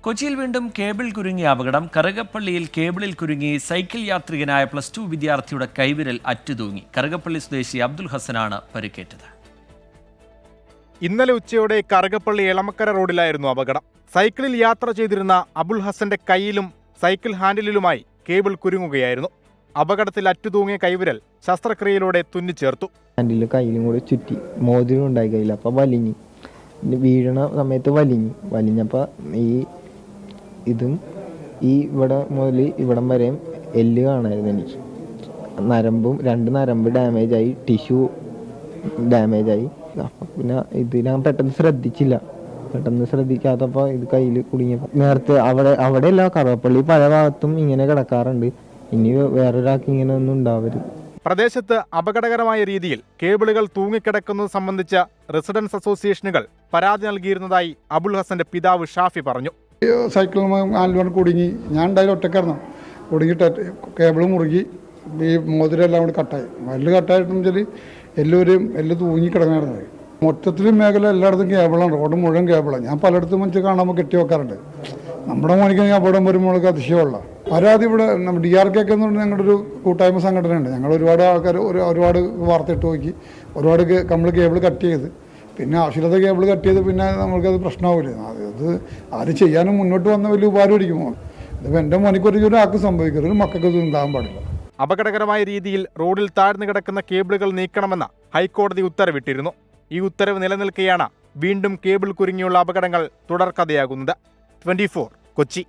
കൊച്ചിയിൽ വീണ്ടും കേബിൾ കുരുങ്ങിയ അപകടം. കറുകപ്പള്ളിയിൽ കേബിളിൽ കുരുങ്ങി സൈക്കിൾ യാത്രികനായ +2 വിദ്യാർത്ഥിയുടെ കൈവിരൽ അറ്റുതൂങ്ങി. കറുകപ്പള്ളി സ്വദേശി അബ്ദുൽ ഹസനാണ് പരിക്കേറ്റത്. ഇന്നലെ ഉച്ചയോടെ കറുകപ്പള്ളി എളമക്കര റോഡിലായിരുന്നു അപകടം. സൈക്കിളിൽ യാത്ര ചെയ്തിരുന്ന അബുൽ ഹസന്റെ കൈയിലും സൈക്കിൾ ഹാൻഡിലുമായി കേബിൾ കുരുങ്ങുകയായിരുന്നു. അപകടത്തിൽ അറ്റുതൂങ്ങിയ കൈവിരൽ ശസ്ത്രക്രിയയിലൂടെ തുന്നിച്ചേർത്തു. ഹാൻഡിലും കയ്യിലും കൂടെ ചുറ്റി മോതിരം ഉണ്ടായി കയ്യിൽ. അപ്പം വലിഞ്ഞു, വീഴണ സമയത്ത് വലിഞ്ഞപ്പോൾ ഇതും ഇവിടെ മുതൽ ഇവിടം വരെയും എല്ല് കാണായിരുന്നു. എനിക്ക് രണ്ട് നരമ്പ് ഡാമേജായി, ടിഷ്യൂ ഡാമേജായി. അപ്പം പിന്നെ ഇത് ഞാൻ പെട്ടെന്ന് ശ്രദ്ധിക്കാത്തപ്പോൾ ഇത് കയ്യിൽ കുടുങ്ങിയപ്പോൾ നേരത്തെ അവിടെയല്ല, കറുകപ്പള്ളി പല ഭാഗത്തും ഇങ്ങനെ കിടക്കാറുണ്ട്. ഇനി വേറൊരാൾക്ക് ഇങ്ങനെ ഒന്നും ഉണ്ടാവരുത്. പ്രദേശത്ത് അപകടകരമായ രീതിയിൽ കേബിളുകൾ തൂങ്ങിക്കിടക്കുന്നത് സംബന്ധിച്ച റെസിഡൻസ് അസോസിയേഷനുകൾ പരാതി നൽകിയിരുന്നതായി അബുൽ ഹസന്റെ പിതാവ് ഷാഫി പറഞ്ഞു. സൈക്കിൾ ആലുവാണ് കുടുങ്ങി. ഞാൻ എന്തായാലും ഒറ്റക്കായിരുന്നു. കുടുങ്ങിയിട്ട് കേബിൾ മുറുകി, ഈ മോതിരം എല്ലാം കൂടി കട്ടായി. വല്ല് കട്ടായിട്ടെന്ന് വെച്ചാൽ എല്ല് തൂങ്ങിക്കിടങ്ങായിരുന്നു. മൊത്തത്തിൽ മേഖല എല്ലായിടത്തും കേബിളാണ്, റോഡ് മുഴുവൻ കേബിളാണ്. ഞാൻ പലയിടത്തും വെച്ച് കാണുമ്പോൾ കെട്ടി വെക്കാറുണ്ട്. നമ്മുടെ മോനിക്ക് അപകടം വരുമ്പോഴൊക്കെ അതിശയമുള്ള പരാതി ഇവിടെ DRK എന്ന് പറഞ്ഞാൽ ഞങ്ങളുടെ ഒരു കൂട്ടായ്മ സംഘടനയുണ്ട്. ഞങ്ങൾ ഒരുപാട് ആൾക്കാർ ഒരുപാട് വാർത്തയിട്ട് നോക്കി, ഒരുപാട് നമ്മൾ കേബിൾ കട്ട് ചെയ്ത്, പിന്നെ ആവശ്യമില്ലാത്ത കേബിൾ കട്ട് ചെയ്ത് പിന്നെ നമ്മൾക്കത് പ്രശ്നമാവില്ല. അത് ആരും ചെയ്യാനും മുന്നോട്ട് വന്ന വലിയ ഉപകാരമായിരിക്കുമോ? ഇതിപ്പോൾ എൻ്റെ മോനിക്കൊരു ആൾക്ക് സംഭവിക്കരുത്, മക്കൾക്ക് ഇത് ഉണ്ടാകാൻ പാടില്ല. അപകടകരമായ രീതിയിൽ റോഡിൽ താഴ്ന്നു കിടക്കുന്ന കേബിളുകൾ നീക്കണമെന്ന ഹൈക്കോടതി ഉത്തരവിട്ടിരുന്നു. ഈ ഉത്തരവ് നിലനിൽക്കെയാണ് വീണ്ടും കേബിൾ കുരുങ്ങിയുള്ള അപകടങ്ങൾ തുടർക്കഥയാകുന്നത്. 24 കൊച്ചി.